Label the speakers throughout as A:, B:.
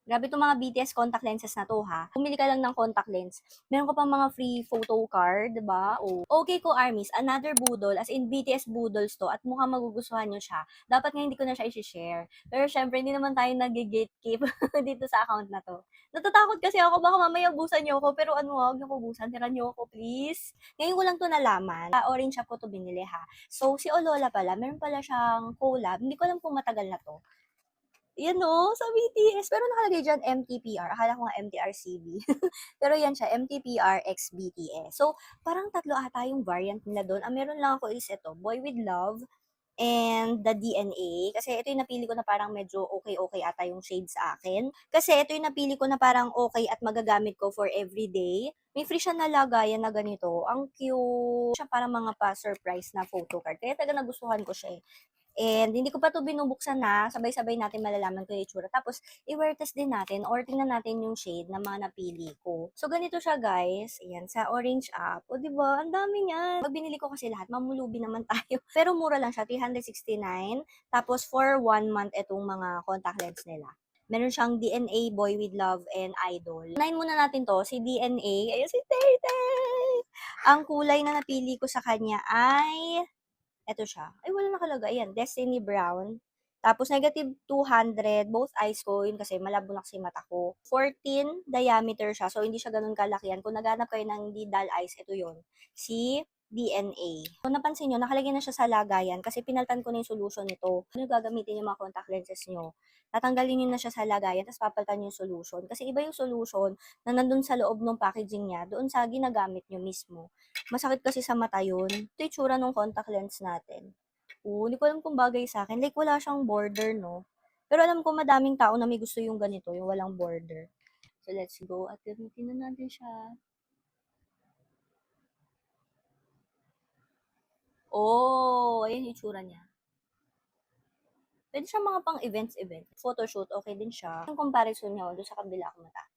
A: Grabe 'tong mga BTS contact lenses na 'to, ha. Bumili ka lang ng contact lens, meron ka pang mga free photo card, 'di ba? Oh. Okay ko, armies, another budol, as in BTS budolz 'to at mukhang magugustuhan niyo siya. Dapat nga hindi ko na siya i-she-share. Pero siyempre hindi naman tayo nagge-gatekeep dito sa account na 'to. Natatakot kasi ako baka mamaya ubusan niyo ako, pero ano, huwag niyo ako ubusan, tiran niyo ako please. Ngayon ko lang 'to nalaman, sa Orange Shop ko 'to binili, ha. So, si Olola pala, meron pala siyang collab, hindi ko alam kung matagal na 'to. Yan 'no, sa BTS. Pero nakalagay diyan MTPR, akala ko nga MTRCB. Pero yan siya, MTPR x BTS. So, parang tatlo ata yung variant nila dun. Ang meron lang ako is ito, Boy With Love and the DNA. Kasi ito yung napili ko na parang medyo okay-okay ata yung shade sa akin. Kasi ito yung napili ko na parang okay at magagamit ko for everyday. May free siya na lagayan na ganito. Ang cute. Siya parang mga pa-surprise na photo card. Kaya talaga nagustuhan ko siya eh. And hindi ko pa 'to binubuksan na, sabay-sabay natin malalaman kung yung itsura. Tapos i-wear test din natin or tingnan natin yung shade na mga napili ko. So ganito siya guys, ayan sa Orange app. O 'di ba, ang dami niyan. 'Pag binili ko kasi lahat, mamulubi naman tayo. Pero mura lang siya, 369. Tapos for 1 month itong mga contact lens nila. Meron siyang DNA, Boy With Love, and Idol. Unahin muna natin 'to, si DNA. Ayun si Tay Tay! Ang kulay na napili ko sa kanya ay eto siya. Ay, wala nakalagay. Ayan, Destiny Brown. Tapos -200, both eyes ko, yun kasi malabo na kasi mata ko. 14 diameter siya, so hindi siya ganun kalakihan. Kung naghanap kayo ng hindi dull eyes, ito yun. Si DNA. So, napansin nyo, nakalagay na siya sa lagayan kasi pinaltan ko na yung solution nito. Ano gagamitin yung mga contact lenses nyo? Tatanggalin nyo na siya sa lagayan, tapos papalitan nyo yung solution. Kasi iba yung solution na nandun sa loob ng packaging niya, doon sa ginagamit nyo mismo. Masakit kasi sa mata yun. Ito yung tsura nung contact lens natin. Oo, hindi ko alam kung bagay sa akin. Like, wala siyang border, no? Pero alam ko madaming tao na may gusto yung ganito, yung walang border. So, let's go at gamitin na natin siya. Oh, ayun yung itsura niya. Pwede siya mga pang events-event. Photoshoot, okay din siya. Yung comparison niya doon sa kabila ko mata.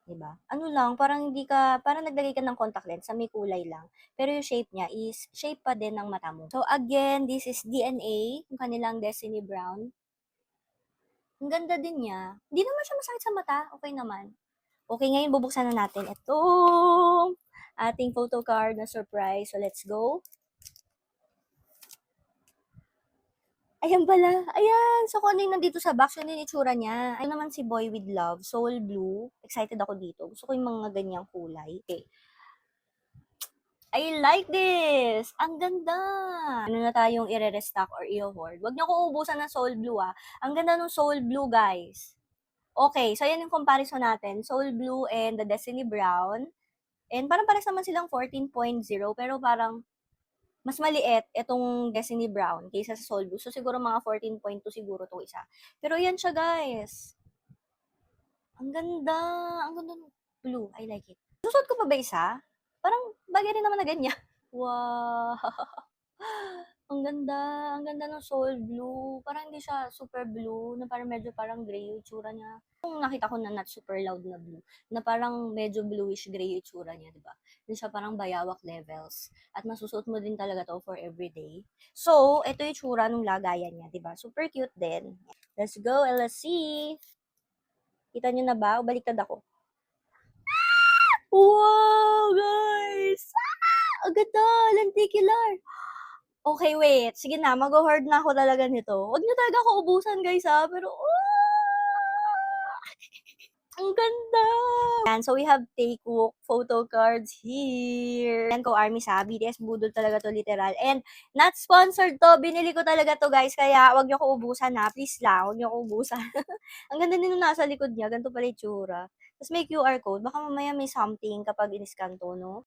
A: 'Di ba? Ano lang, parang hindi ka parang naglagay ka ng contact lens sa may kulay lang, pero yung shape niya is shape pa din ng mata mo. So again, this is DNA, yung kanilang Destiny Brown. Ang ganda din niya. Hindi naman siya masakit sa mata, okey naman. Okay, ngayon bubuksan na natin itong ating photo card na surprise. So let's go. Ayan pala, ayan. So kung ano yung nandito sa box, yun yung itsura niya. Ayun naman si Boy With Love, Soul Blue. Excited ako dito. Gusto ko yung mga ganyang kulay. Okay. I like this! Ang ganda! Ano na tayong ire-restock or i-hoard. Huwag niyo ko ubusan ng Soul Blue, ah. Ang ganda ng Soul Blue, guys. Okay, so yan yung comparison natin. Soul Blue and the Destiny Brown. And parang pares naman silang 14.0, pero parang mas maliit itong Destiny Brown kaysa sa Soul Blue. So siguro mga 14.2 siguro 'tong isa. Pero yan siya, guys. Ang ganda! Ang ganda ng blue. I like it. Susuot ko pa ba isa? Parang bagay rin naman na ganyan. Wow! Ang ganda ng soul blue. Parang hindi siya super blue, na parang medyo parang gray yung itsura niya. Yung nakita ko na not super loud na blue, na parang medyo bluish gray yung itsura niya, di ba? Hindi siya parang bayawak levels. At masusuot mo din talaga to for everyday. So, ito yung itsura ng lagayan niya, di ba? Super cute din. Let's go and let's see. Kita niyo na ba? O baliktad ako. Wow, guys! Ang ganda! Lenticular! Okay, wait. Sige na, magho-hoard na ako talaga nito. Huwag niyo talaga ako ubusan, guys, ha, pero, ang ganda! Yan, so we have Takewook photo cards here. Yan ko, Army, sa BTS budol talaga 'to, literal. And not sponsored 'to, binili ko talaga 'to, guys, kaya huwag niyo ako ubusan, ha, please lang, huwag niyo ako ubusan. Ang ganda din nung nasa likod niya, ganito pala itsura. Ta's may QR code, baka mamaya may something kapag in-scan 'to, 'no?